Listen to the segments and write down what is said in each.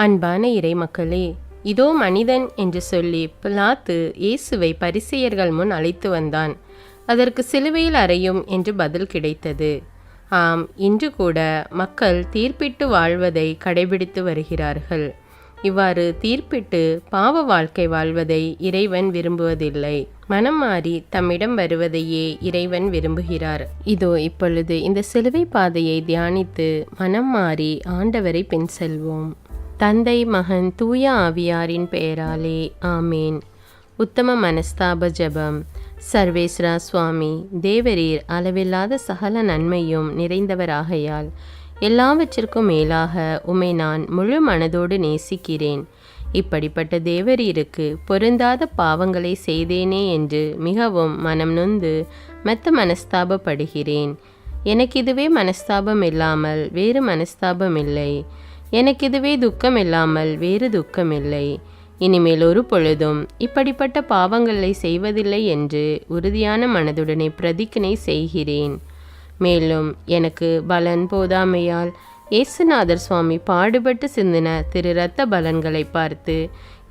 அன்பான இறைமக்களே, இதோ மனிதன் என்று சொல்லி பிலாத்து இயேசுவை பரிசேயர்கள் முன் அழைத்து வந்தான். அதற்கு சிலுவையில் அறையும் என்று பதில் கிடைத்தது. ஆம், இன்று கூட மக்கள் தீர்ப்பிட்டு வாழ்வதை கடைபிடித்து வருகிறார்கள். இவ்வாறு தீர்ப்பிட்டு பாவ வாழ்க்கை வாழ்வதை இறைவன் விரும்புவதில்லை. மனம் மாறி தம்மிடம் வருவதையே இறைவன் விரும்புகிறார். இதோ இப்பொழுது இந்த சிலுவை பாதையை தியானித்து மனம் மாறி ஆண்டவரை பின் செல்வோம். தந்தை, மகன், தூய ஆவியாரின் பெயராலே ஆமேன். உத்தம மனஸ்தாப ஜெபம். சர்வேஸ்வரா சுவாமி, தேவரீர் அளவில்லாத சகல நன்மையும் நிறைந்தவராகையால் எல்லாவற்றிற்கும் மேலாக உம்மை நான் முழு மனதோடு நேசிக்கிறேன். இப்படிப்பட்ட தேவரீருக்கு பொருந்தாத பாவங்களை செய்தேனே என்று மிகவும் மனம் நொந்து மெத்த மனஸ்தாபப்படுகிறேன். எனக்கு இதுவே மனஸ்தாபம் இல்லாமல் வேறு மனஸ்தாபம் இல்லை. எனக்கு இதுவே துக்கம் இல்லாமல் வேறு துக்கம் இல்லை. இனிமேல் ஒரு பொழுதும் இப்படிப்பட்ட பாவங்களை செய்வதில்லை என்று உறுதியான மனதுடனே பிரதிஜ்ஞை செய்கிறேன். மேலும் எனக்கு பலன் போதாமையால் இயேசுநாதர் சுவாமி பாடுபட்டு சிந்தின திரு இரத்த பலன்களை பார்த்து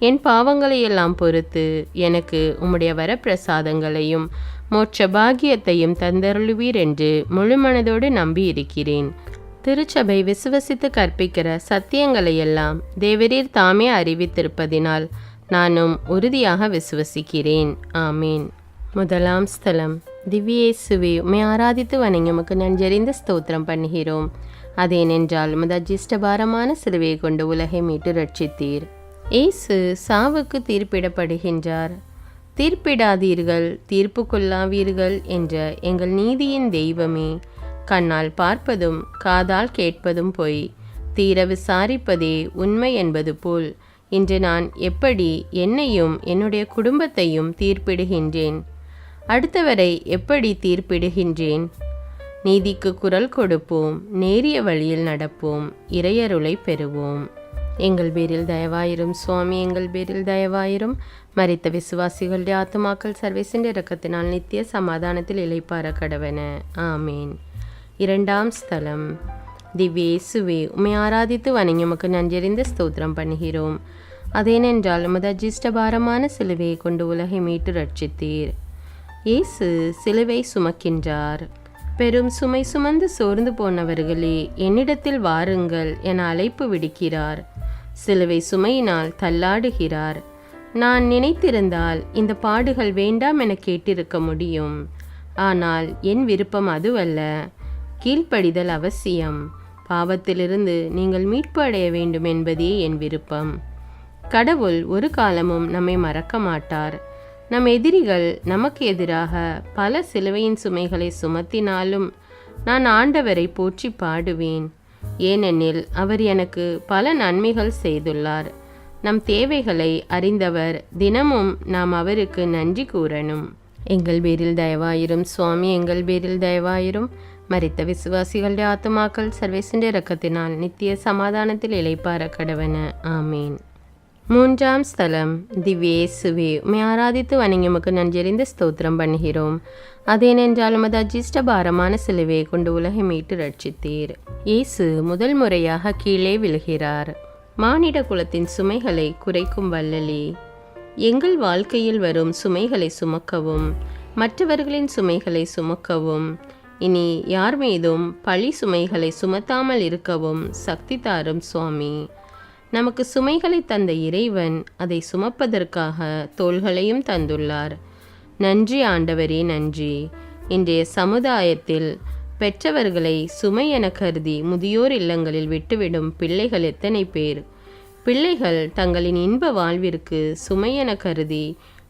என் பாவங்களையெல்லாம் பொறுத்து எனக்கு உம்முடைய வரப்பிரசாதங்களையும் மோட்ச பாக்கியத்தையும் தந்தருளுவீர் என்று முழு மனதோடு நம்பி இருக்கிறேன். திருச்சபை விசுவசித்து கற்பிக்கிற சத்தியங்களையெல்லாம் தேவரீர் தாமே அறிவித்திருப்பதினால் நானும் உறுதியாக விசுவசிக்கிறேன். ஆமீன். முதலாம் ஸ்தலம். திவ்யேசுவே, உம்மை ஆராதித்து வணங்கி உமக்கு நன்றறிந்த ஸ்தோத்திரம் பண்ணுகிறோம். அதேனென்றால் உமது அஜிஷ்டபாரமான சிலுவையை கொண்டு உலகை மீட்டு ரட்சித்தீர். இயேசு சாவுக்கு தீர்ப்பிடப்படுகின்றார். தீர்ப்பிடாதீர்கள், தீர்ப்புக்கொள்ளாவீர்கள் என்ற எங்கள் நீதியின் தெய்வமே, கண்ணால் பார்ப்பதும் காதால் கேட்பதும் பொய், தீர விசாரிப்பதே உண்மை என்பது போல் இன்று நான் எப்படி என்னையும் என்னுடைய குடும்பத்தையும் தீர்ப்பிடுகின்றேன்? அடுத்தவரை எப்படி தீர்ப்பிடுகின்றேன்? நீதிக்கு குரல் கொடுப்போம், நேரிய வழியில் நடப்போம், இறையருளை பெறுவோம். எங்கள் பேரில் தயவாயிரும் சுவாமி, எங்கள் பேரில் தயவாயிரும். மரித்த விசுவாசிகளுடைய ஆத்துமாக்கள் சர்வேசின் இரக்கத்தினால் நித்திய சமாதானத்தில் இளைப்பாற கடவன. ஆமேன். இரண்டாம் ஸ்தலம். திவ்யேசுவே, உம்மை ஆராதித்து வணங்கி உமக்கு நன்றறிந்த ஸ்தோத்திரம் பண்ணுகிறோம். அதேனென்றால் உமது அஜிஷ்டபாரமான சிலுவையை கொண்டு உலகை மீட்டு ரட்சித்தீர். இயேசு சிலுவை சுமக்கின்றார். பெரும் சுமை சுமந்து சோர்ந்து போனவர்களே, என்னிடத்தில் வாருங்கள் என அழைப்பு விடுக்கிறார். சிலுவை சுமையினால் தள்ளாடுகிறார். நான் நினைத்திருந்தால் இந்த பாடுகள் வேண்டாம் என கேட்டிருக்க முடியும். ஆனால் என் விருப்பம் அதுவல்ல. கீழ்ப்படிதல் அவசியம். பாவத்திலிருந்து நீங்கள் மீட்பு அடைய வேண்டும் என்பதே என் விருப்பம். கடவுள் ஒரு காலமும் நம்மை மறக்க மாட்டார். நம் எதிரிகள் நமக்கு எதிராக பல சிலுவையின் சுமைகளை சுமத்தினாலும் நான் ஆண்டவரை போற்றி பாடுவேன். ஏனெனில் அவர் எனக்கு பல நன்மைகள் செய்துள்ளார். நம் தேவைகளை அறிந்தவர். தினமும் நாம் அவருக்கு நன்றி கூறணும். எங்கள் பேரில் தயவாயிரும் சுவாமி, எங்கள் பேரில் தயவாயிரும். மரித்த விசுவாசிகளுடைய ஆத்துமாக்கள் சர்வேசின் இரக்கத்தினால் நித்திய சமாதானத்தில் இளைப்பாற கடவன. ஆமீன். மூன்றாம் ஸ்தலம். திவ்யேசுவே, உம்மை ஆராதித்து வணங்கி உமக்கு நன்றறிந்த ஸ்தோத்திரம் பண்ணுகிறோம். அதேனென்றால் உமது அஜிஷ்டபாரமான சிலுவையை கொண்டு உலகை மீட்டு ரட்சித்தீர். இயேசு முதல் முறையாக கீழே விழுகிறார். மானிட குலத்தின் சுமைகளை குறைக்கும் வல்லலே, எங்கள் வாழ்க்கையில் வரும் சுமைகளை சுமக்கவும் மற்றவர்களின் சுமைகளை சுமக்கவும் இனி யார் மீதும் பழி சுமைகளை சுமத்தாமல் இருக்கவும் சக்தி தாரும் சுவாமி. நமக்கு சுமைகளை தந்த இறைவன் அதை சுமப்பதற்காக தோள்களையும் தந்துள்ளார். நன்றி ஆண்டவரே, நன்றி. இன்றைய சமுதாயத்தில் பெற்றவர்களை சுமை என கருதி முதியோர் இல்லங்களில் விட்டுவிடும் பிள்ளைகள் எத்தனை பேர்? பிள்ளைகள் தங்களின் இன்ப வாழ்விற்கு சுமை என கருதி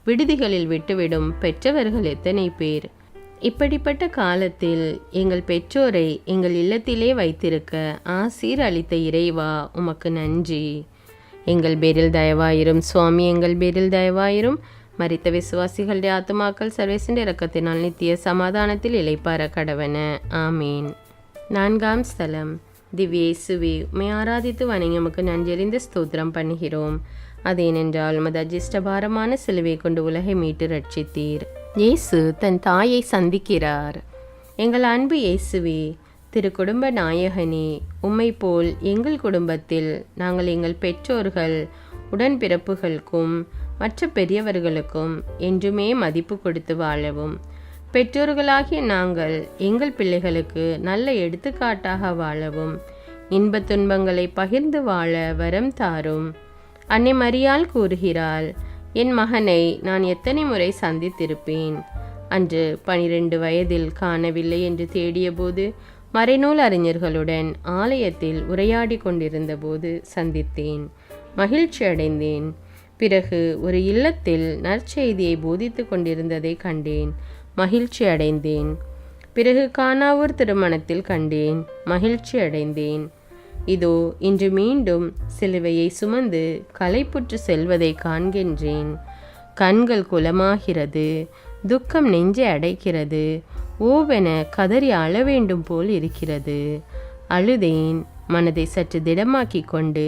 விடுதிகளில் விட்டுவிடும் பெற்றவர்கள் எத்தனை பேர்? இப்படிப்பட்ட காலத்தில் எங்கள் பெற்றோரை எங்கள் இல்லத்திலே வைத்திருக்க ஆசீர் அளித்த இறைவா, உமக்கு நன்றி. எங்கள் பேரில் தயவாயிரும் சுவாமி, எங்கள் பேரில் தயவாயிரும். மரித்த விசுவாசிகளுடைய ஆத்துமாக்கள் சர்வேசின் இரக்கத்தினால் நித்திய சமாதானத்தில் இளைப்பாற கடவன. ஆமீன். நான்காம் ஸ்தலம். திவ்யேசுவே, உம்மை ஆராதித்து வணங்கி உமக்கு நன்றறிந்த ஸ்தோத்திரம் பண்ணுகிறோம். அதேனென்றால் உமது அஜிஷ்டபாரமான சிலுவை கொண்டு உலகை மீட்டு ரட்சித்தீர். இயேசு தன் தாயை சந்திக்கிறார். எங்கள் அன்பு இயேசுவே, திரு குடும்ப நாயகனே, உம்மை போல் எங்கள் குடும்பத்தில் நாங்கள் எங்கள் பெற்றோர்கள், உடன்பிறப்புகளுக்கும் மற்ற பெரியவர்களுக்கும் என்றுமே மதிப்பு கொடுத்து வாழவும், பெற்றோர்களாகிய நாங்கள் எங்கள் பிள்ளைகளுக்கு நல்ல எடுத்துக்காட்டாக வாழவும், இன்பத் துன்பங்களை பகிர்ந்து வாழ வரம் தாரும். அன்னை மரியாள் கூறுகிறாள், என் மகனை நான் எத்தனை முறை சந்தித்திருப்பேன். அன்று 12 வயதில் காணவில்லை என்று தேடியபோது மறைநூல் அறிஞர்களுடன் ஆலயத்தில் உரையாடி கொண்டிருந்த போது சந்தித்தேன். மகிழ்ச்சி அடைந்தேன். பிறகு ஒரு இல்லத்தில் நற்செய்தியை போதித்து கொண்டிருந்ததை கண்டேன். மகிழ்ச்சி அடைந்தேன். பிறகு கானாவூர் திருமணத்தில் கண்டேன். மகிழ்ச்சி அடைந்தேன். இதோ இன்று மீண்டும் சிலுவையை சுமந்து களைப்புற்று செல்வதை காண்கின்றேன். கண்கள் குலமாகிறது. துக்கம் நெஞ்சை அடைக்கிறது. ஓவென கதறி அழ வேண்டும் போல் இருக்கிறது. அழுதேன். மனதை சற்று திடமாக்கி கொண்டு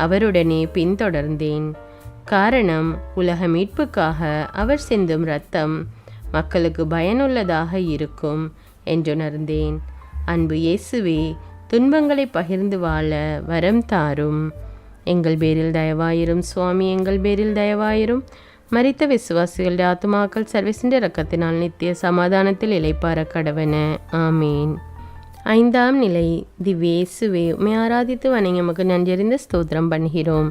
அவருடனே பின்தொடர்ந்தேன். காரணம், உலக மீட்புக்காக அவர் சிந்தும் இரத்தம் மக்களுக்கு பயனுள்ளதாக இருக்கும் என்றுணர்ந்தேன். அன்பு இயேசுவே, துன்பங்களை பகிர்ந்து வாழ வரம் தாரும். எங்கள் பேரில் தயவாயிரும் சுவாமி, எங்கள் பேரில் தயவாயிரும். மரித்த விசுவாசிகளுடைய ஆத்துமாக்கள் சர்வீசின் இரக்கத்தினால் நித்திய சமாதானத்தில் இளைப்பார கடவன. ஆமீன். 5ஆம் நிலை. திவ்யேசுவே, உம்மை ஆராதித்து வணங்கி உமக்கு நன்றியறிந்த ஸ்தோத்திரம் பண்ணுகிறோம்.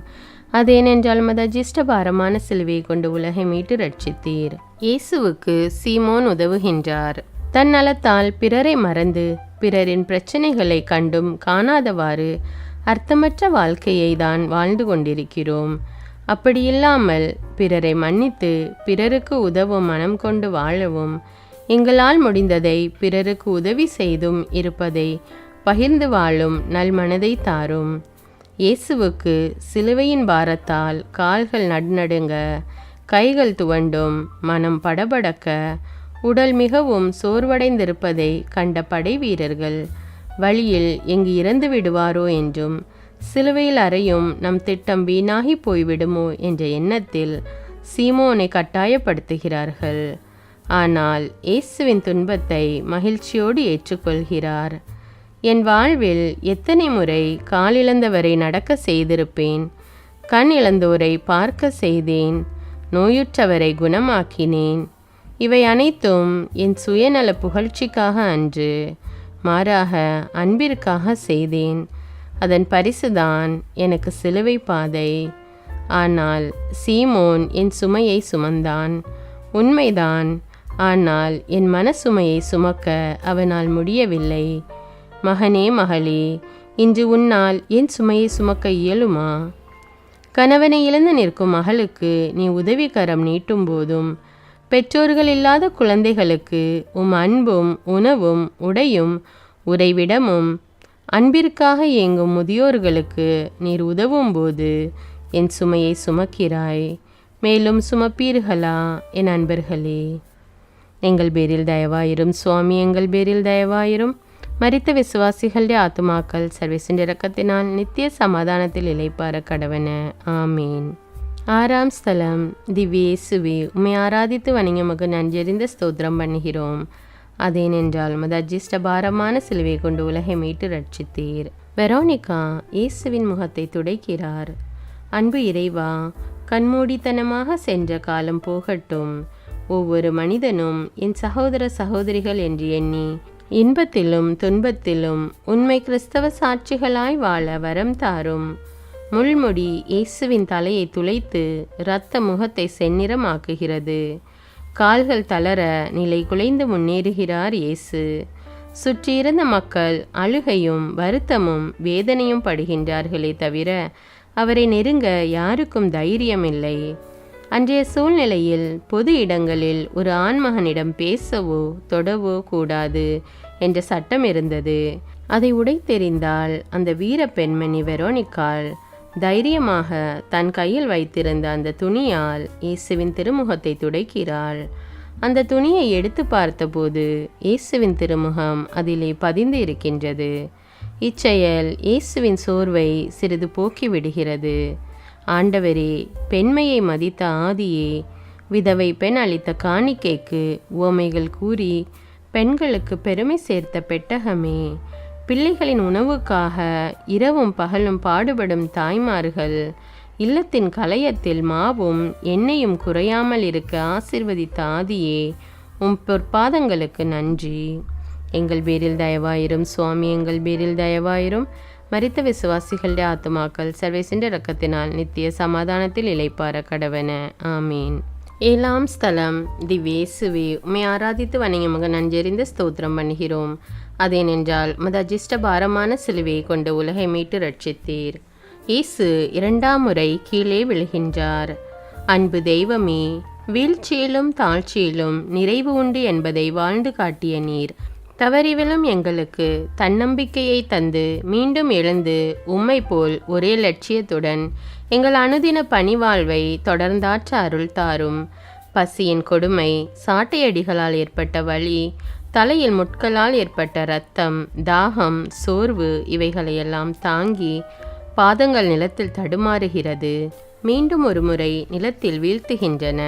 அதேனென்றால் மத அஜிஷ்ட பாரமான சிலுவையை கொண்டு உலகை மீட்டு ரட்சித்தீர். இயேசுவுக்கு சீமோன் உதவுகின்றார். தன் நலத்தால் பிறரை மறந்து பிறரின் பிரச்சனைகளை கண்டும் காணாதவாறு அர்த்தமற்ற வாழ்க்கையை தான் வாழ்ந்து கொண்டிருக்கிறோம். அப்படியில்லாமல் பிறரை மன்னித்து பிறருக்கு உதவும் மனம் கொண்டு வாழவும், எங்களால் முடிந்ததை பிறருக்கு உதவி செய்தும் இருப்பதை பகிர்ந்து வாழும் நல்மனதை தாரும். இயேசுவுக்கு சிலுவையின் பாரத்தால் கால்கள் நடுநடுங்க, கைகள் துவண்டும், மனம் படபடக்க, உடல் மிகவும் சோர்வடைந்திருப்பதை கண்ட படை வீரர்கள் வழியில் எங்கு இறந்து விடுவாரோ என்றும், சிலுவையில் அறையும் நம் திட்டம் வீணாகி போய்விடுமோ என்ற எண்ணத்தில் சீமோனை கட்டாயப்படுத்துகிறார்கள். ஆனால் இயேசுவின் துன்பத்தை மகிழ்ச்சியோடு ஏற்றுக்கொள்கிறார். என் வாழ்வில் எத்தனை முறை காலிழந்தவரை நடக்க செய்திருப்பேன். கண் இழந்தோரை பார்க்க செய்தேன். நோயுற்றவரை குணமாக்கினேன். இவை அனைத்தும் என் சுயநல புகழ்ச்சிக்காக அன்று, மாறாக அன்பிற்காக செய்தேன். அதன் பரிசுதான் எனக்கு சிலுவை பாதை. ஆனால் சீமோன் என் சுமையை சுமந்தான். உண்மைதான். ஆனால் என் மனசுமையை சுமக்க அவனால் முடியவில்லை. மகனே, மகளே, இன்று உன்னால் என் சுமையை சுமக்க இயலுமா? கணவனை இழந்து நிற்கும் மகளுக்கு நீ உதவிக்கரம் நீட்டும் போதும், பெற்றோர்கள் இல்லாத குழந்தைகளுக்கு அன்பும் உணவும் உடையும் உறைவிடமும், அன்பிற்காக இயங்கும் முதியோர்களுக்கு நீர் உதவும் போது என் சுமையை சுமக்கிறாய். மேலும் சுமப்பீர்களா என் அன்பர்களே? எங்கள் பேரில் தயவாயிரும் சுவாமி, எங்கள் பேரில் தயவாயிரும். மரித்த விசுவாசிகளுடைய ஆத்துமாக்கள் சர்வீசின் இரக்கத்தினால் நித்திய சமாதானத்தில் இளைப்பார கடவன. ஆமீன். 6ஆம் ஸ்தலம். திவ்யேசுவே, உம்மை ஆராதித்து வணங்கி உமக்கு நன்றியறிந்த ஸ்தோத்திரம் பண்ணுகிறோம். அதேனென்றால் மத அஜிஷ்ட பாரமான சிலுவை கொண்டு உலகை மீட்டு ரட்சித்தீர். வெரோனிகா இயேசுவின் முகத்தை துடைக்கிறார். அன்பு இறைவா, கண்மூடித்தனமாக சென்ற காலம் போகட்டும். ஒவ்வொரு மனிதனும் என் சகோதர சகோதரிகள் என்று எண்ணி இன்பத்திலும் துன்பத்திலும் உண்மை கிறிஸ்தவ சாட்சிகளாய் வாழ வரம் தாரும். முள்முடி இயேசுவின் தலையை துளைத்து இரத்த முகத்தை செந்நிறமாக்குகிறது. கால்கள் தளர நிலை குலைந்து முன்னேறுகிறார் இயேசு. சுற்றியிருந்த மக்கள் அழுகையும் வருத்தமும் வேதனையும் படுகின்றார்களே தவிர அவரை நெருங்க யாருக்கும் தைரியமில்லை. அன்றைய சூழ்நிலையில் பொது இடங்களில் ஒரு ஆண்மகனிடம் பேசவோ தொடவோ கூடாது என்ற சட்டம் இருந்தது. அதை உடைத்தெறிந்தால் அந்த வீர பெண்மணி வெரோனிக்காள் தைரியமாக தன் கையில் வைத்திருந்த அந்த துணியால் இயேசுவின் திருமுகத்தை துடைக்கிறாள். அந்த துணியை எடுத்து பார்த்தபோது இயேசுவின் திருமுகம் அதிலே பதிந்து இருக்கின்றது. இச்செயல் இயேசுவின் சோர்வை சிறிது போக்கி விடுகிறது. ஆண்டவரே, பெண்மையை மதித்த ஆதியே, விதவை பெண் அளித்த காணிக்கைக்கு உவமைகள் கூறி பெண்களுக்கு பெருமை சேர்த்த பெட்டகமே, பிள்ளைகளின் உணவுக்காக இரவும் பகலும் பாடுபடும் தாய்மார்கள், இல்லத்தின் கலயத்தில் மாவும் எண்ணெயும் குறையாமல் இருக்க ஆசீர்வதித்த ஆதியே, உம் பொற்பாதங்களுக்கு நன்றி. எங்கள் பேரில் தயவாயிரும் சுவாமி, எங்கள் பேரில் தயவாயிரும். மரித்த விசுவாசிகளுடைய ஆத்துமாக்கள் சர்வேசின்ற இரக்கத்தினால் நித்திய சமாதானத்தில் இளைப்பார கடவன. ஆமீன். 7ஆம் ஸ்தலம். திவ்யேசுவே, உம்மை ஆராதித்து வணங்கி நன்றறிந்த ஸ்தோத்திரம் பண்ணுகிறோம். அதேனென்றால் உமது அஜிஷ்ட பாரமான சிலுவையை கொண்டு உலகை மீட்டு ரட்சித்தீர். இயேசு 2ஆம் முறை கீழே விழுகின்றார். அன்பு தெய்வமே, வீழ்ச்சியிலும் தாழ்ச்சியிலும் நிறைவு உண்டு என்பதை வாழ்ந்து காட்டிய நீர், தவறிவிலும் எங்களுக்கு தன்னம்பிக்கையை தந்து மீண்டும் எழுந்து உம்மை போல் ஒரே லட்சியத்துடன் எங்கள் அனுதின பணிவாழ்வை தொடர்ந்தாற்ற அருள் தாரும். பசியின் கொடுமை, சாட்டையடிகளால் ஏற்பட்ட வலி, தலையில் முட்களால் ஏற்பட்ட இரத்தம், தாகம், சோர்வு இவைகளையெல்லாம் தாங்கி பாதங்கள் நிலத்தில் தடுமாறுகிறது, மீண்டும் ஒரு முறை நிலத்தில் வீழ்த்துகின்றன.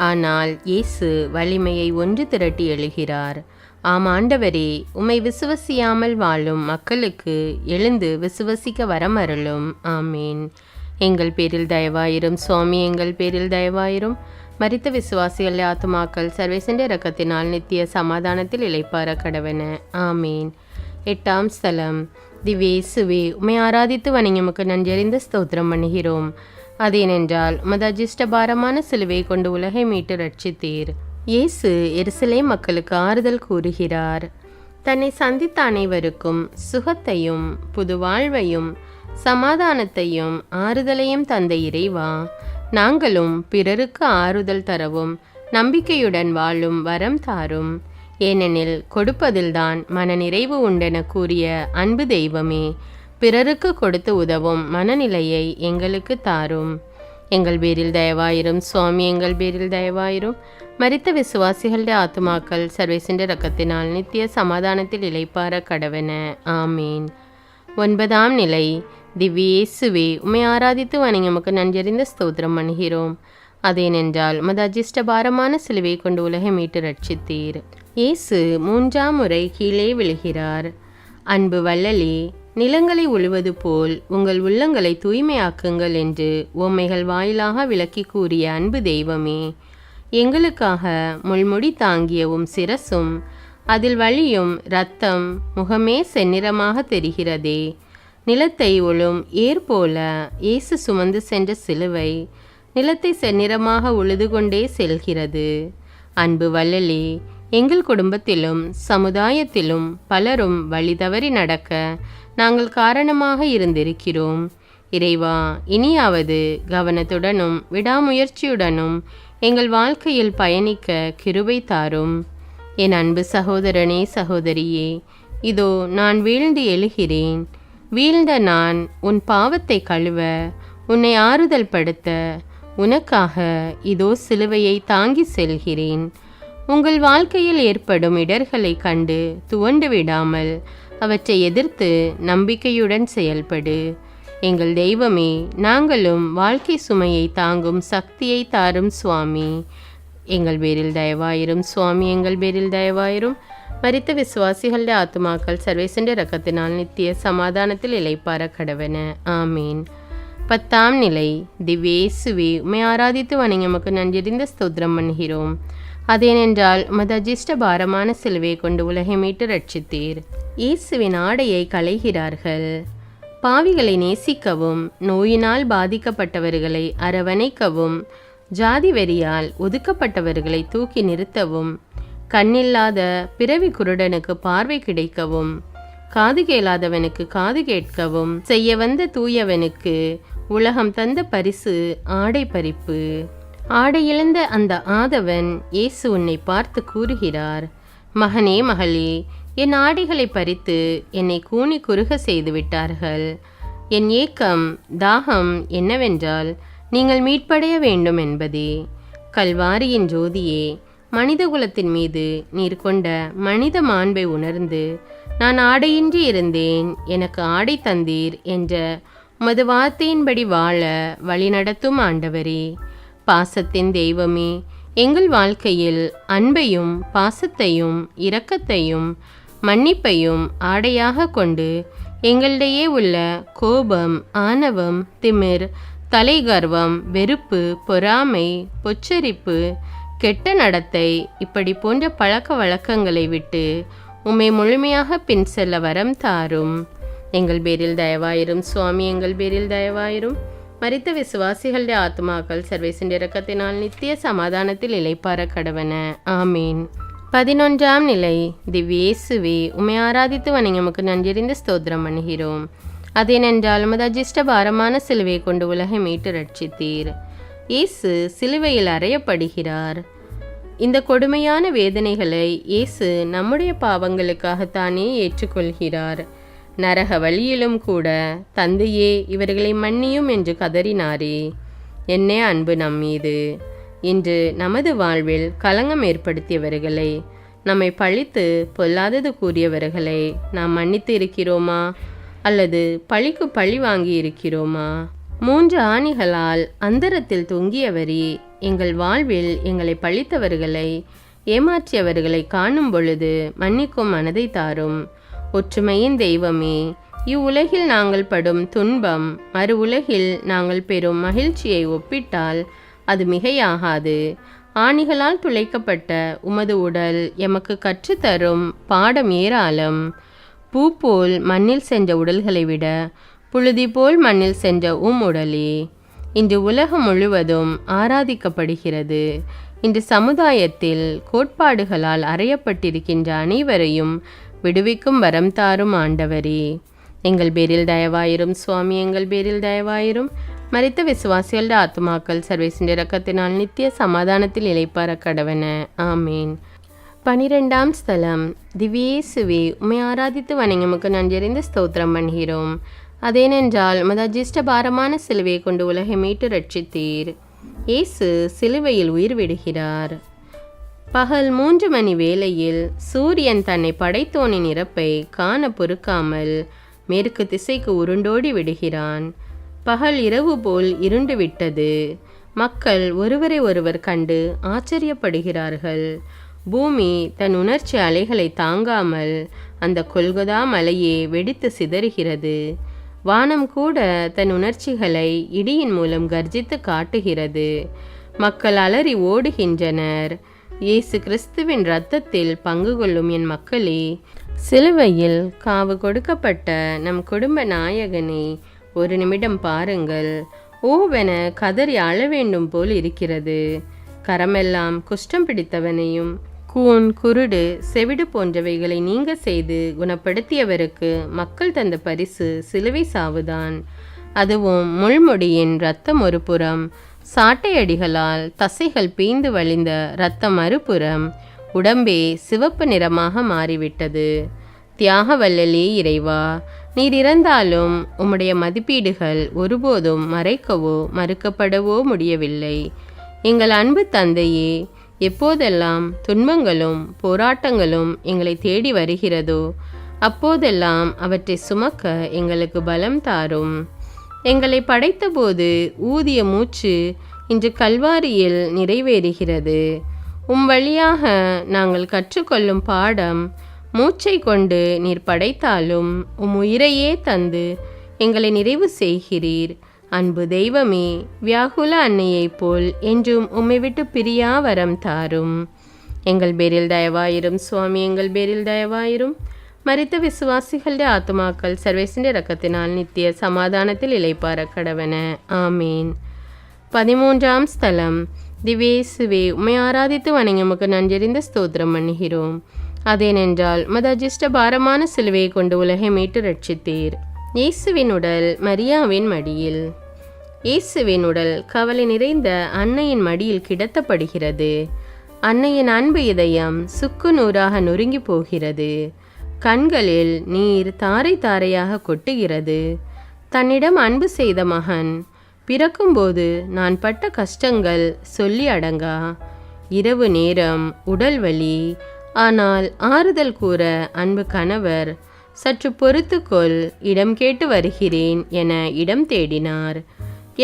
ஆனால் இயேசு வலிமையை ஒன்று திரட்டி எழுகிறார். ஆம் ஆண்டவரே, உம்மை விசுவசியாமல் வாழும் மக்களுக்கு எழுந்து விசுவசிக்க வரமருளும். ஆமீன். எங்கள் பேரில் தயவாயிரும் சுவாமி, எங்கள் பேரில் தயவாயிரும். மரித்த விசுவாசிகள் ஆத்துமாக்கள் சர்வேசண்ட இரக்கத்தினால் நித்திய சமாதானத்தில் இளைப்பார கடவன. ஆமீன். 8ஆம் ஸ்தலம். திவ்யேசுவே, உம்மை ஆராதித்து வணங்கி நன்றறிந்த ஸ்தோத்திரம் பண்ணுகிறோம். அதேனென்றால் உமது அஜிஷ்ட பாரமான சிலுவை கொண்டு உலகை மீட்டு ரட்சித்தீர். இயேசு எருசலேம் மக்களுக்கு ஆறுதல் கூறுகிறார். தன்னை சந்தித்த அனைவருக்கும் சுகத்தையும் புது வாழ்வையும் சமாதானத்தையும் ஆறுதலையும் தந்த இறைவா, நாங்களும் பிறருக்கு ஆறுதல் தரவும் நம்பிக்கையுடன் வாழும் வரம் தாரும். ஏனெனில் கொடுப்பதில்தான் மனநிறைவு உண்டென கூறிய அன்பு தெய்வமே, பிறருக்கு கொடுத்து உதவும் மனநிலையை எங்களுக்கு தாரும். எங்கள் பேரில் தயவாயிரும் சுவாமி, எங்கள் பேரில் தயவாயிரும். மரித்த விசுவாசிகளுடைய ஆத்துமாக்கள் சர்வேசின்ற இரக்கத்தினால் நித்திய சமாதானத்தில் இளைப்பார கடவன. ஆமீன். 9ஆம் நிலை. திவ்யேசுவே, உம்மை ஆராதித்து வணங்கி நன்றறிந்த ஸ்தோத்திரம் பண்ணுகிறோம். அதேனென்றால் உமது அஜிஷ்ட பாரமான சிலுவை கொண்டு உலகை மீட்டு ரட்சித்தீர். இயேசு 3ஆம் முறை கீழே விழுகிறார். அன்பு வள்ளலே, நிலங்களை உழுவது போல் உங்கள் உள்ளங்களை தூய்மையாக்குங்கள் என்று உம்மைகள் வாயிலாக விளக்கி கூறிய அன்பு தெய்வமே, எங்களுக்காக முள்முடி தாங்கிய உம் சிரசும் அதில் வழியும் இரத்தம் முகமே செந்நிறமாக தெரிகிறதே. நிலத்தை உழும் ஏர் போல இயேசு சுமந்து சென்ற சிலுவை நிலத்தை செந்நிறமாக உழுது கொண்டே செல்கிறது. அன்பு வள்ளலே, எங்கள் குடும்பத்திலும் சமுதாயத்திலும் பலரும் வழி தவறி நடக்க நாங்கள் காரணமாக இருந்திருக்கிறோம். இறைவா, இனியாவது கவனத்துடனும் விடாமுயற்சியுடனும் எங்கள் வாழ்க்கையில் பயணிக்க கிருபை தாரும். என் அன்பு சகோதரனே, சகோதரியே, இதோ நான் வீழ்ந்து எழுகிறேன். வீழ்ந்த நான் உன் பாவத்தை கழுவ, உன்னை ஆறுதல் படுத்த உனக்காக இதோ சிலுவையை தாங்கி செல்கிறேன். உங்கள் வாழ்க்கையில் ஏற்படும் இடர்களை கண்டு துவண்டு விடாமல் அவற்றை எதிர்த்து நம்பிக்கையுடன் செயல்படு. எங்கள் தெய்வமே, நாங்களும் வாழ்க்கை சுமையை தாங்கும் சக்தியை தாரும் சுவாமி. எங்கள் பேரில் தயவாயிரும் சுவாமி, எங்கள் பேரில் தயவாயிரும். மரித்த விசுவாசிகளுடைய ஆத்துமாக்கள் சர்வேசண்ட இரக்கத்தினால் நித்திய சமாதானத்தில் இளைப்பார கடவன. ஆமீன். 10ஆம் நிலை. திவ்யேசுவே, உம்மை ஆராதித்து வணங்கி நன்றறிந்த ஸ்தோத்திரம் பண்ணுகிறோம். அதேனென்றால் உமது அஜிஷ்ட பாரமான சிலுவை கொண்டு உலகை மீட்டு ரட்சித்தீர். இயேசுவின் ஆடையை களைகிறார்கள். பாவிகளை நேசிக்கவும், நோயினால் பாதிக்கப்பட்டவர்களை அரவணைக்கவும், ஜாதி வெறியால் ஒதுக்கப்பட்டவர்களை தூக்கி நிறுத்தவும், கண்ணில்லாத பிறவி குருடனுக்கு பார்வை கிடைக்கவும், காது கேளாதவனுக்கு காது கேட்கவும் செய்ய வந்த தூயவனுக்கு உலகம் தந்த பரிசு ஆடை பறிப்பு. ஆடை இழந்த அந்த ஆதவன் இயேசு உன்னை பார்த்து கூறுகிறார், மகனே, மகளே, என் ஆடைகளை பறித்து என்னை கூனி குறுக செய்து விட்டார்கள். என் ஏக்கம் தாகம் என்னவென்றால் நீங்கள் மீட்படைய வேண்டும் என்பதே. கல்வாரியின் ஜோதியே, மனித குலத்தின் மீது நீர் கொண்ட மனித மாண்பை உணர்ந்து நான் ஆடையின்றி இருந்தேன், எனக்கு ஆடை தந்தீர் என்ற உமது வார்த்தையின்படி வாழ வழிநடத்தும் ஆண்டவரே, பாசத்தின் தெய்வமே, எங்கள் வாழ்க்கையில் அன்பையும் பாசத்தையும் இரக்கத்தையும் மன்னிப்பையும் ஆடையாக கொண்டு எங்களிடையே உள்ள கோபம், ஆணவம், திமிர், தலைகர்வம், வெறுப்பு, பொறாமை, பொச்சரிப்பு, கெட்ட நடத்தை இப்படி போன்ற பழக்க வழக்கங்களை விட்டு உம்மை முழுமையாக பின் செல்ல வரம் தாரும். எங்கள் பேரில் தயவாயிரும் சுவாமி, எங்கள் பேரில் தயவாயிரும். மரித்த விசுவாசிகளுடைய ஆத்மாக்கள் சர்வேசின் இரக்கத்தினால் நித்திய சமாதானத்தில் இளைப்பார கடவன. ஆமீன். 11ஆம் நிலை. திவ்யேசுவே, உம்மை ஆராதித்து வணங்கி உமக்கு நன்றியறிந்து ஸ்தோத்திரம் பண்ணுகிறோம். அதேனென்றால் உமது அஜிஷ்ட பாரமான சிலுவை கொண்டு உலகை மீட்டு ரட்சித்தீர். இயேசு சிலுவையில் அறையப்படுகிறார். இந்த கொடுமையான வேதனைகளை இயேசு நம்முடைய பாவங்களுக்காகத்தானே ஏற்றுக்கொள்கிறார். நரக வழியிலும் கூட தந்தையே இவர்களை மன்னியும் என்று கதறினாரே. என்னே அன்பு நம்மீது. இன்று நமது வாழ்வில் களங்கம் ஏற்படுத்தியவர்களை, நம்மை பழித்து பொல்லாதது கூறியவர்களை நாம் மன்னித்து இருக்கிறோமா? அல்லது பழிக்கு பழி வாங்கி இருக்கிறோமா? 3 ஆணிகளால் அந்தரத்தில் தொங்கியவரே, எங்கள் வாழ்வில் எங்களை பழித்தவர்களை, ஏமாற்றியவர்களை காணும் பொழுது மன்னிக்கும் மனதை தாரும். ஒற்றுமையின் தெய்வமே, இவ்வுலகில் நாங்கள் படும் துன்பம் மறு உலகில் நாங்கள் பெறும் மகிழ்ச்சியை ஒப்பிட்டால் அது மிகையாகாது. ஆணிகளால் துளைக்கப்பட்ட உமது உடல் எமக்கு கற்றுத்தரும் பாடம் ஏராளம். பூ போல் மண்ணில் சென்ற உடல்களை விட புழுதி போல் மண்ணில் சென்ற உடலே இன்று உலகம் முழுவதும் ஆராதிக்கப்படுகிறது. இன்று சமுதாயத்தில் கோட்பாடுகளால் அறையப்பட்டிருக்கின்ற அனைவரையும் விடுவிக்கும் வரம் தாரும் ஆண்டவரே. எங்கள் பேரில் தயவாயிரும் சுவாமி, எங்கள் பேரில் தயவாயிரும். மரித்த விசுவாசிகளோட ஆத்மாக்கள் சர்வேசின் இரக்கத்தினால் நித்திய சமாதானத்தில் இளைப்பார கடவன. ஆமீன். 12ஆம் ஸ்தலம். திவ்யேசுவே, உம்மை ஆராதித்து வணங்கி உமக்கு நன்றியறிந்து ஸ்தோத்திரம் பண்ணுகிறோம். அதேனென்றால் உமது அஜிஷ்ட பாரமான சிலுவையை கொண்டு உலகை மீட்டு ரட்சித்தீர். இயேசு சிலுவையில் உயிர் விடுகிறார். பகல் 3 மணி வேளையில் சூரியன் தன்னை படைத்தோனின் இறப்பை காண பொறுக்காமல் மேற்கு திசைக்கு உருண்டோடி விடுகிறான். பகல் இரவு போல் இருண்டு விட்டது. மக்கள் ஒருவரை ஒருவர் கண்டு ஆச்சரியப்படுகிறார்கள். பூமி தன் உணர்ச்சி அலைகளை தாங்காமல் அந்த கொல்கொதா மலையே வெடித்து சிதறுகிறது. வானம் கூட தன் உணர்ச்சிகளை இடியின் மூலம் கர்ஜித்து காட்டுகிறது. மக்கள் அலறி ஓடுகின்றனர். இயேசு கிறிஸ்துவின் இரத்தத்தில் பங்கு கொள்ளும் என் மக்களே, சிலுவையில் காவு கொடுக்கப்பட்ட நம் குடும்ப நாயகனை ஒரு நிமிடம் பாருங்கள். ஓவென கதறி அழ வேண்டும் போல் இருக்கிறது. கரமெல்லாம் குஷ்டம் பிடித்தவனையும் கூன், குருடு, செவிடு போன்றவைகளை நீங்க செய்து குணப்படுத்தியவருக்கு மக்கள் தந்த பரிசு சிலுவை சாவுதான். அதுவும் முள்முடியின் இரத்தம் ஒரு புறம், சாட்டையடிகளால் தசைகள் பீந்து வழிந்த இரத்தம் மறுபுறம், உடம்பே சிவப்பு நிறமாக மாறிவிட்டது. தியாக வல்லலே இறைவா, நீர் இறந்தாலும் உம்முடைய மதிப்பீடுகள் ஒருபோதும் மறைக்கவோ மறுக்கப்படவோ முடியவில்லை. எங்கள் அன்பு தந்தையே, எப்போதெல்லாம் துன்பங்களும் போராட்டங்களும் எங்களை தேடி வருகிறதோ அப்போதெல்லாம் அவற்றை சுமக்க எங்களுக்கு பலம் தாரும். எங்களை படைத்தபோது ஊதிய மூச்சு இன்று கல்வாரியில் நிறைவேறுகிறது. வழியாக நாங்கள் கற்றுக்கொள்ளும் பாடம், மூச்சை கொண்டு நீர் படைத்தாலும் உயிரையே தந்து எங்களை நிறைவு செய்கிறீர். அன்பு தெய்வமே, வியாகுல அன்னையைப் போல் என்றும் உம்மை விட்டு பிரியா வரம் தாரும். எங்கள் பேரில் தயவாயிரும் சுவாமி, எங்கள் பேரில் தயவாயிரும். மரித்த விசுவாசிகளுடைய ஆத்மாக்கள் சர்வேசின் இரக்கத்தினால் நித்திய சமாதானத்தில் இளைப்பார கடவன. ஆமீன். 13ஆம் ஸ்தலம். திவ்யேசுவே, உம்மை ஆராதித்து வணங்கி உமக்கு நன்றியறிந்த ஸ்தோத்திரம் பண்ணுகிறோம். அதேனென்றால் உமது அஜிஷ்ட பாரமான சிலுவையை கொண்டு உலகை மீட்டு ரட்சித்தீர். இயேசுவின் உடல் மரியாவின் மடியில். இயேசுவின் உடல் கவலை நிறைந்த அன்னையின் மடியில் கிடத்தப்படுகிறது. அன்னையின் அன்பு இதயம் சுக்கு நூறாக நொறுங்கி போகிறது. கண்களில் நீர் தாரை தாரையாக கொட்டுகிறது. தன்னிடம் அன்பு செய்த மகன் பிறக்கும்போது நான் பட்ட கஷ்டங்கள் சொல்லி அடங்கா. இரவு நேரம், உடல் வலி, ஆனால் ஆறுதல் கூற அன்பு கணவர் சற்று பொறுத்துக்கொள், இடம் கேட்டு வருகிறேன் என இடம் தேடினார்.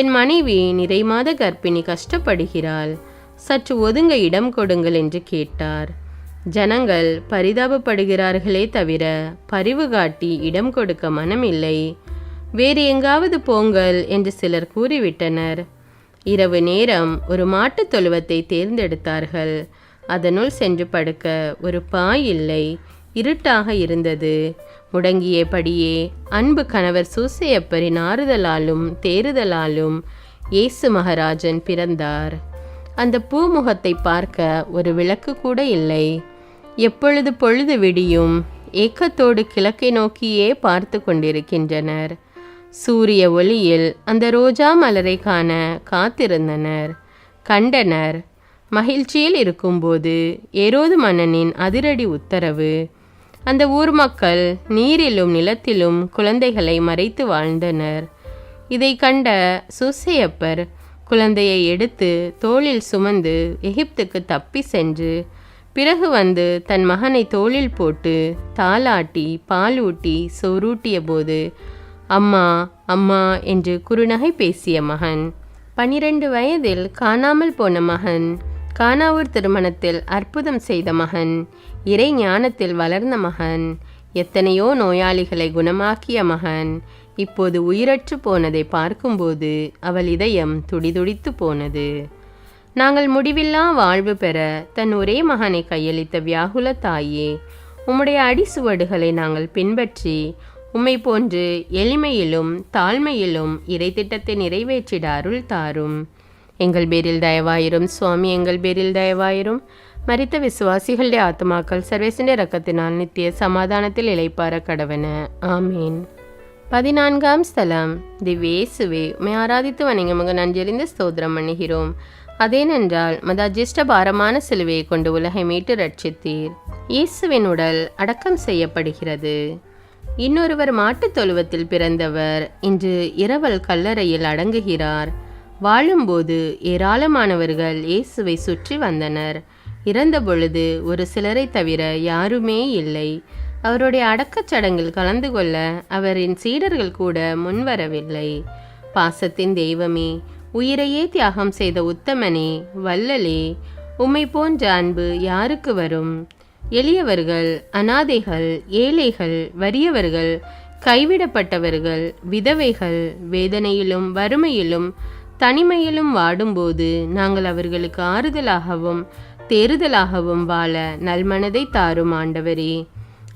என் மனைவி நிறைமாத கர்ப்பிணி கஷ்டப்படுகிறாள், சற்று ஒதுங்க இடம் கொடுங்கள் என்று கேட்டார். ஜனங்கள் பரிதாபப்படுகிறார்களே தவிர பரிவு காட்டி இடம் கொடுக்க மனமில்லை. வேறு எங்காவது போங்கள் என்று சிலர் கூறிவிட்டனர். இரவு நேரம் ஒரு மாட்டுத் தொழுவத்தை தேர்ந்தெடுத்தார்கள். அதனுள் சென்று படுக்க ஒரு பாய் இல்லை. இருட்டாக இருந்தது. முடங்கியபடியே அன்பு கணவர் சூசையப்பரின் ஆறுதலாலும் தேறுதலாலும் இயேசு மகாராஜன் பிறந்தார். அந்த பூமுகத்தை பார்க்க ஒரு விளக்கு கூட இல்லை. எப்பொழுது பொழுது விடியும் ஏக்கத்தோடு கிழக்கை நோக்கியே பார்த்து கொண்டிருக்கின்றனர். சூரிய ஒளியில் அந்த ரோஜா மலரை காண காத்திருந்தனர். கண்டனர். மகிழ்ச்சியில் இருக்கும்போது ஏரோது மன்னனின் அதிரடி உத்தரவு. அந்த ஊர் மக்கள் நீரிலும் நிலத்திலும் குழந்தைகளை மறைத்து வாழ்ந்தனர். இதை கண்ட சூசையப்பர் குழந்தையை எடுத்து தோளில் சுமந்து எகிப்துக்கு தப்பி சென்று பிறகு வந்து தன் மகனை தோளில் போட்டு தாலாட்டி பாலூட்டி சோறூட்டிய போது அம்மா அம்மா என்று குறுநகை பேசிய மகன், 12 வயதில் காணாமல் போன மகன், கானாவூர் திருமணத்தில் அற்புதம் செய்த மகன், இறை ஞானத்தில் வளர்ந்த மகன், எத்தனையோ நோயாளிகளை குணமாக்கிய மகன் இப்போது உயிரற்று போனதை பார்க்கும்போது அவள் இதயம் துடிதுடித்து போனது. நாங்கள் முடிவில்லா வாழ்வு பெற தன் ஒரே மகனை கையளித்த வியாகுல தாயே, உம்முடைய அடிசுவடுகளை நாங்கள் பின்பற்றி உம்மை போன்று எளிமையிலும் தாழ்மையிலும் இறை திட்டத்தை நிறைவேற்றிட அருள் தாரும். எங்கள் பேரில் தயவாயிரும் சுவாமி, எங்கள் பேரில் தயவாயிரும். மரித்த விசுவாசிகளுடைய ஆத்மாக்கள் சர்வேசனுடைய இரக்கத்தினால் நித்திய சமாதானத்தில் இளைப்பார கடவன. ஆமீன். 14ஆம் ஸ்தலம். திவ்யேசுவே, உம்மை ஆராதித்து வணங்கமுக நன்றியறிந்து ஸ்தோத்திரம் பண்ணுகிறோம். அதேனென்றால் மதாஜிஷ்ட பாரமான சிலுவையை கொண்டு உலகை மீட்டு ரட்சித்தீர். இயேசுவின் உடல் அடக்கம் செய்யப்படுகிறது. இன்னொருவர் மாட்டுத் தொழுவத்தில் பிறந்தவர் இன்று இரவல் கல்லறையில் அடங்குகிறார். வாழும்போது ஏராளமானவர்கள் இயேசுவை சுற்றி வந்தனர். இறந்த பொழுது ஒரு சிலரை தவிர யாருமே இல்லை. அவருடைய அடக்கச் சடங்கில் கலந்து கொள்ள அவரின் சீடர்கள் கூட முன்வரவில்லை. பாசத்தின் தெய்வமே, உயிரையே தியாகம் செய்த உத்தமனே, வள்ளலே, உம்மை போன்ற அன்பு யாருக்கு வரும்? எளியவர்கள், அனாதைகள், ஏழைகள், வறியவர்கள், கைவிடப்பட்டவர்கள், விதவைகள் வேதனையிலும் வறுமையிலும் தனிமையிலும் வாடும்போது நாங்கள் அவர்களுக்கு ஆறுதலாகவும் தேறுதலாகவும் வாழ நல்மனதை தாரும் ஆண்டவரே.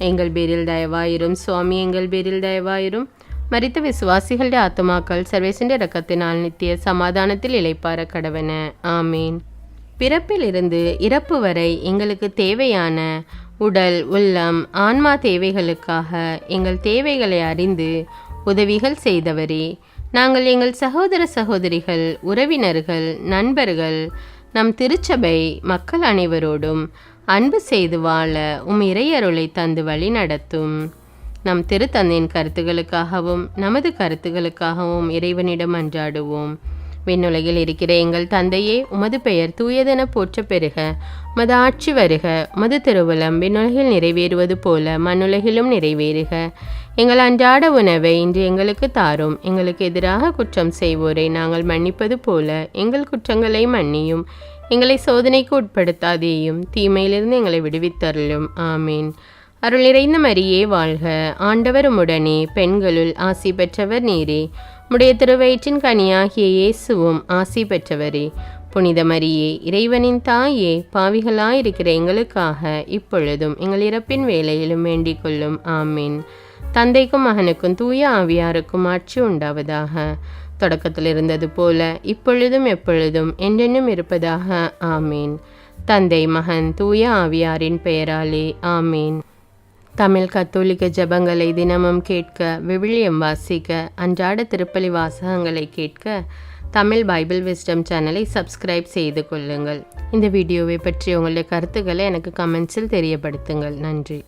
எங்கள் பேரில் தயவாயிரும் சுவாமி, எங்கள் பேரில் தயவாயிரும். மரித்த விசுவாசிகளுடைய ஆத்மாக்கள் சர்வேசனுடைய இரக்கத்தினால் நித்திய சமாதானத்தில் இளைப்பார கடவன. ஆமீன். பிறப்பிலிருந்து இறப்பு வரை எங்களுக்கு தேவையான உடல் உள்ளம் ஆன்மா தேவைகளுக்காக எங்கள் தேவைகளை அறிந்து உதவிகள் செய்தவரே, நாங்கள் எங்கள் சகோதர சகோதரிகள், உறவினர்கள், நண்பர்கள், நம் திருச்சபை மக்கள் அனைவரோடும் அன்பு செய்து வாழ உம் இறையருளை தந்து வழி நடத்தும். நம் திருத்தந்தையின் கருத்துகளுக்காகவும் நமது கருத்துகளுக்காகவும் இறைவனிடம் அன்றாடுவோம். விண்ணுலகில் இருக்கிற எங்கள் தந்தையே, உமது பெயர் தூயதென போற்ற பெறுக. உமது ஆட்சி வருக. உமது திருவுளம் விண்ணுலகில் நிறைவேறுவது போல மண்ணுலகிலும் நிறைவேறுக. எங்கள் அன்றாட உணவை இன்று எங்களுக்கு தாரும். எங்களுக்கு எதிராக குற்றம் செய்வோரை நாங்கள் மன்னிப்பது போல எங்கள் குற்றங்களை மன்னியும். எங்களை சோதனைக்கு உட்படுத்தாதேயும், தீமையிலிருந்து எங்களை விடுவித்தருளும். ஆமீன். அருள் நிறைந்த மரியே வாழ்க. ஆண்டவர் உம்முடனே, பெண்களுள் ஆசி பெற்றவர் நீரே. உம்முடைய திருவயிற்றின் கனியாகிய இயேசுவும் ஆசி பெற்றவரே. புனித மரியே, இறைவனின் தாயே, பாவிகளாயிருக்கிற எங்களுக்காக இப்பொழுதும் எங்கள் இறப்பின் வேளையிலும் வேண்டிக் கொள்ளும். ஆமீன். தந்தைக்கும் மகனுக்கும் தூய ஆவியாருக்கும் ஆட்சி உண்டாவதாக. தொடக்கத்தில் இருந்தது போல இப்பொழுதும் எப்பொழுதும் என்றென்னும் இருப்பதாக. ஆமீன். தந்தை மகன் தூய ஆவியாரின் பெயராலே. ஆமீன். தமிழ் கத்தோலிக்க ஜெபங்களை தினமும் கேட்க, விவிலியம் வாசிக்க, அன்றாட திருப்பலி வாசகங்களை கேட்க தமிழ் பைபிள் விஸ்டம் சேனலை சப்ஸ்கிரைப் செய்து கொள்ளுங்கள். இந்த வீடியோவை பற்றி உங்களுடைய கருத்துக்களை எனக்கு கமெண்ட்ஸில் தெரியப்படுத்துங்கள். நன்றி.